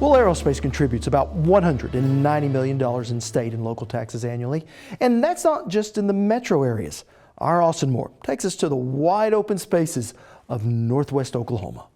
Well, aerospace contributes about $190 million in state and local taxes annually, and that's not just in the metro areas. Our Austin Moore takes us to the wide open spaces of northwest Oklahoma.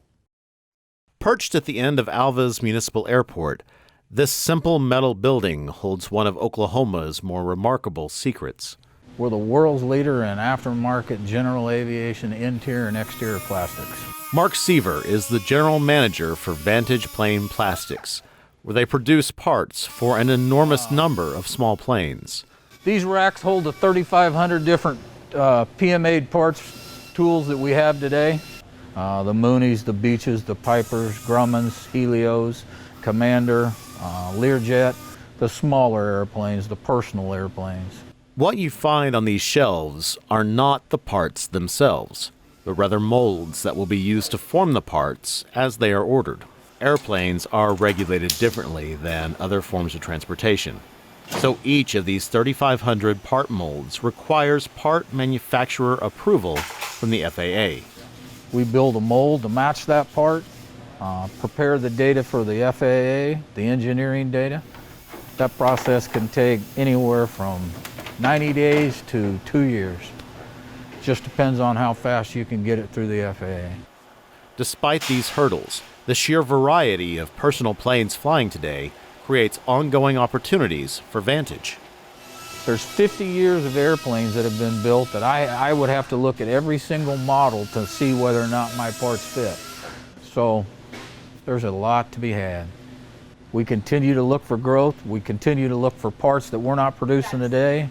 Perched at the end of Alva's municipal airport, this simple metal building holds one of Oklahoma's more remarkable secrets. We're the world's leader in aftermarket general aviation interior and exterior plastics. Mark Seaver is the general manager for Vantage Plane Plastics, where they produce parts for an enormous number of small planes. These racks hold the 3,500 different PMA parts tools that we have today. The Moonies, the Beaches, the Pipers, Grummans, Helios, Commander, Learjet, the smaller airplanes, the personal airplanes. What you find on these shelves are not the parts themselves, but rather molds that will be used to form the parts as they are ordered. Airplanes are regulated differently than other forms of transportation. So each of these 3,500 part molds requires part manufacturer approval from the FAA. We build a mold to match that part, prepare the data for the FAA, the engineering data. That process can take anywhere from 90 days to 2 years. Just depends on how fast you can get it through the FAA. Despite these hurdles, the sheer variety of personal planes flying today creates ongoing opportunities for Vantage. There's 50 years of airplanes that have been built that I would have to look at every single model to see whether or not my parts fit. So there's a lot to be had. We continue to look for growth. We continue to look for parts that we're not producing today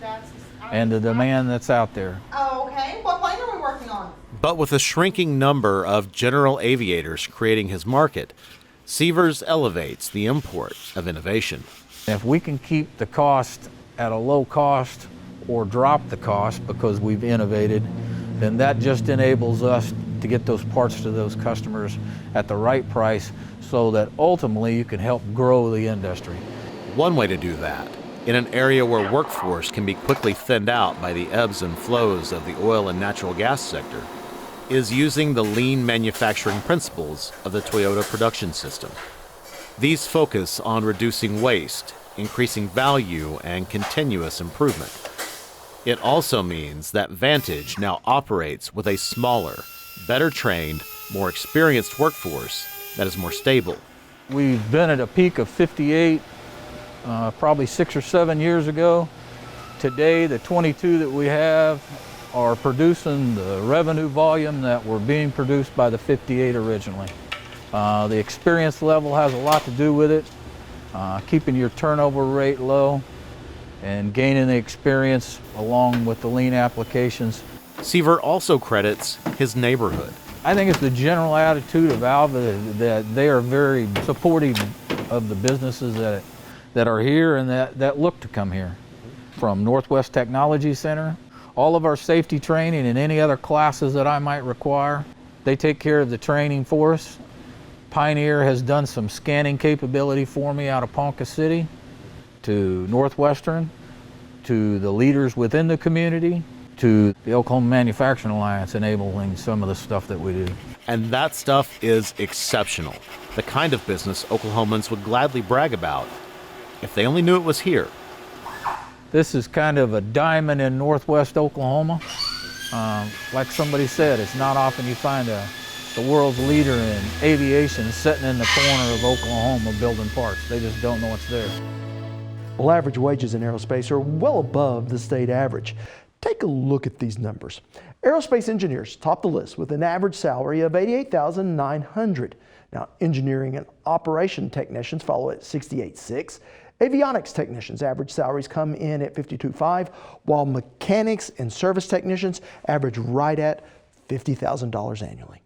and the demand that's out there. Oh, okay. What plane are we working on? But with a shrinking number of general aviators creating his market, Seavers elevates the import of innovation. If we can keep the cost at a low cost or drop the cost because we've innovated, then that just enables us to get those parts to those customers at the right price so that ultimately you can help grow the industry. One way to do that, in an area where workforce can be quickly thinned out by the ebbs and flows of the oil and natural gas sector, is using the lean manufacturing principles of the Toyota production system. These focus on reducing waste, increasing value, and continuous improvement. It also means that Vantage now operates with a smaller, better trained, more experienced workforce that is more stable. We've been at a peak of 58 probably 6 or 7 years ago. Today, the 22 that we have are producing the revenue volume that were being produced by the 58 originally. The experience level has a lot to do with it, keeping your turnover rate low and gaining the experience along with the lean applications. Seaver also credits his neighborhood. I think it's the general attitude of Alva that they are very supportive of the businesses that are here and that look to come here. From Northwest Technology Center, all of our safety training and any other classes that I might require, they take care of the training for us. Pioneer has done some scanning capability for me out of Ponca City, to Northwestern, to the leaders within the community, to the Oklahoma Manufacturing Alliance enabling some of the stuff that we do. And that stuff is exceptional. The kind of business Oklahomans would gladly brag about if they only knew it was here. This is kind of a diamond in northwest Oklahoma. Like somebody said, it's not often you find the world's leader in aviation sitting in the corner of Oklahoma building parts. They just don't know it's there. Well, average wages in aerospace are well above the state average. Take a look at these numbers. Aerospace engineers top the list with an average salary of $88,900. Now, engineering and operation technicians follow at $68,600. Avionics technicians' average salaries come in at $52,500, while mechanics and service technicians average right at $50,000 annually.